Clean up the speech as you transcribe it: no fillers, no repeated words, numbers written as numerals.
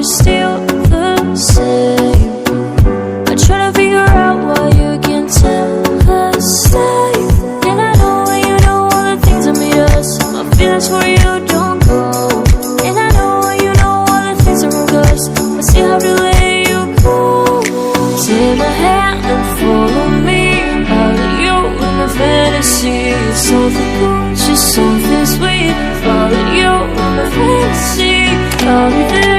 still the same. I try to figure out why you can't tell the same. And I know when you know all the things that made us, my feelings for you don't go. And I know when you know all the things that broke us, I still have to let you go. Take my hand and follow me out of you in the fantasy. Something cool, just something sweet. Follow you in the fantasy. I'll be there.